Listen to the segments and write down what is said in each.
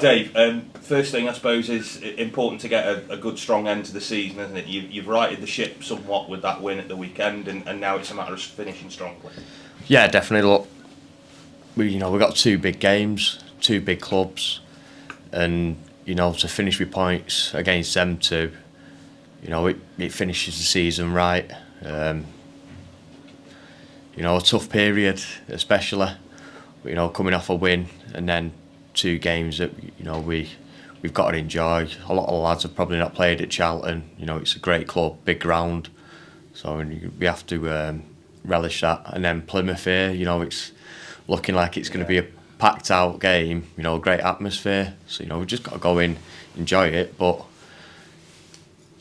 Dave, first thing I suppose is important to get a good strong end to the season, isn't it? You've righted the ship somewhat with that win at the weekend, and now it's a matter of finishing strongly. Yeah, definitely. Look, we got two big games, two big clubs, and to finish with points against them two, it finishes the season right. A tough period, especially, coming off a win and then two games that we've got to enjoy. A lot of the lads have probably not played at Charlton. It's a great club, big ground, so we have to relish that. And then Plymouth here, it's looking like it's going to be a packed out game. Great atmosphere. So we've just got to go in, enjoy it, but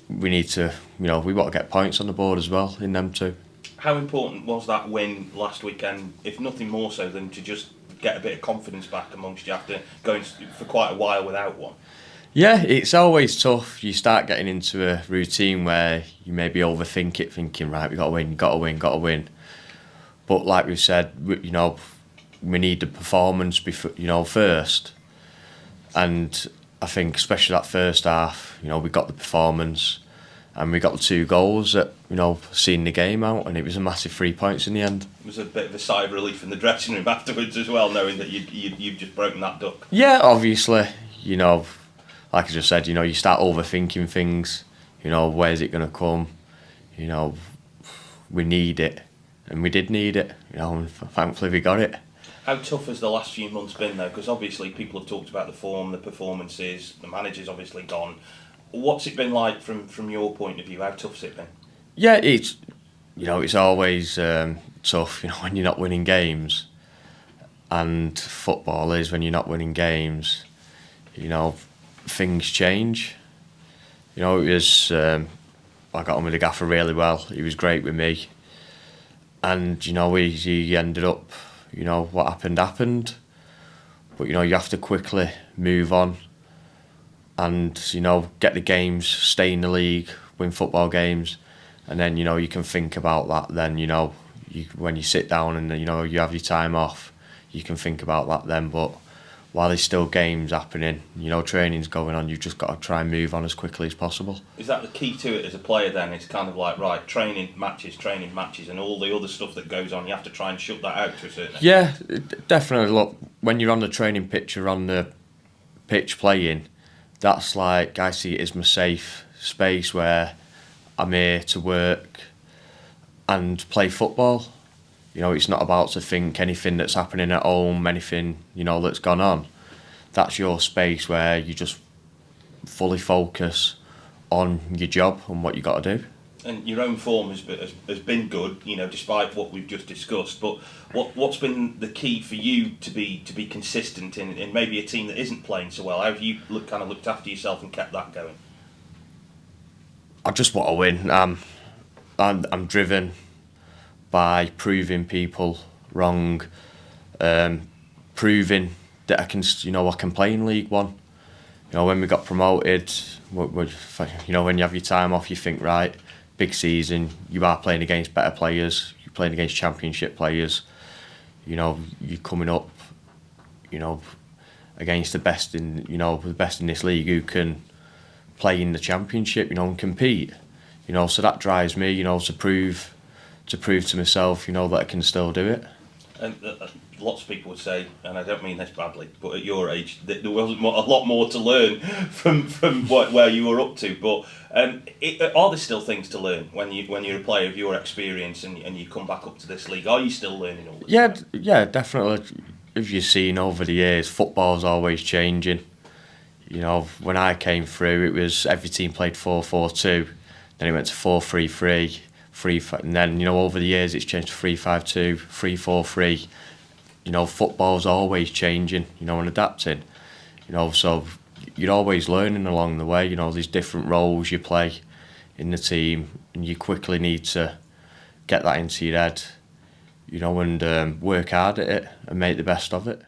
we need to, we want to get points on the board as well in them too. How important was that win last weekend, if nothing more so than to just get a bit of confidence back amongst you after going for quite a while without one? Yeah, it's always tough. You start getting into a routine where you maybe overthink it, thinking, right, we got to win. But like we said, we need the performance before, first. And I think especially that first half, we got the performance and we got the two goals that, seen the game out, and it was a massive 3 points in the end. It was a bit of a sigh of relief in the dressing room afterwards as well, knowing that you've just broken that duck. Yeah, obviously, like I just said, you start overthinking things, where's it going to come, we need it, and we did need it, and thankfully we got it. How tough has the last few months been though? Because obviously people have talked about the form, the performances, the manager's obviously gone. What's it been like from your point of view? How tough's it been? Yeah, it's always tough, when you're not winning games, and football is when you're not winning games, things change. It was I got on with the gaffer really well. He was great with me, and he ended up. What happened. But, you have to quickly move on and, get the games, stay in the league, win football games. And then, you can think about that then, when you sit down and, you have your time off, you can think about that then. But while there's still games happening, training's going on, you've just got to try and move on as quickly as possible. Is that the key to it as a player then? It's kind of like, right, training matches, and all the other stuff that goes on, you have to try and shut that out to a certain extent? Yeah, definitely. Look, when you're on the training pitch or on the pitch playing, that's like, I see it as my safe space where I'm here to work and play football. It's not about to think anything that's happening at home, anything, that's gone on. That's your space where you just fully focus on your job and what you got to do. And your own form has been good, despite what we've just discussed. But what's been the key for you to be consistent in maybe a team that isn't playing so well? How have you looked after yourself and kept that going? I just want to win. I'm driven by proving people wrong, proving that I can play in League One. When we got promoted, when you have your time off, you think, right, big season, you are playing against better players, you're playing against championship players, you're coming up, against the best in this league who can play in the championship, and compete. So that drives me, to prove to myself, that I can still do it. And lots of people would say, and I don't mean this badly, but at your age, there wasn't a lot more to learn from where you were up to. But are there still things to learn when you're a player of your experience and you come back up to this league? Are you still learning all this? Yeah, definitely. If you've seen over the years, football's always changing. When I came through, it was every team played 4-4-2, then it went to 4-3-3. And then, over the years it's changed to 3-5-2, 3-4-3. Football's always changing, and adapting. So you're always learning along the way. There's different roles you play in the team, and you quickly need to get that into your head, and work hard at it and make the best of it.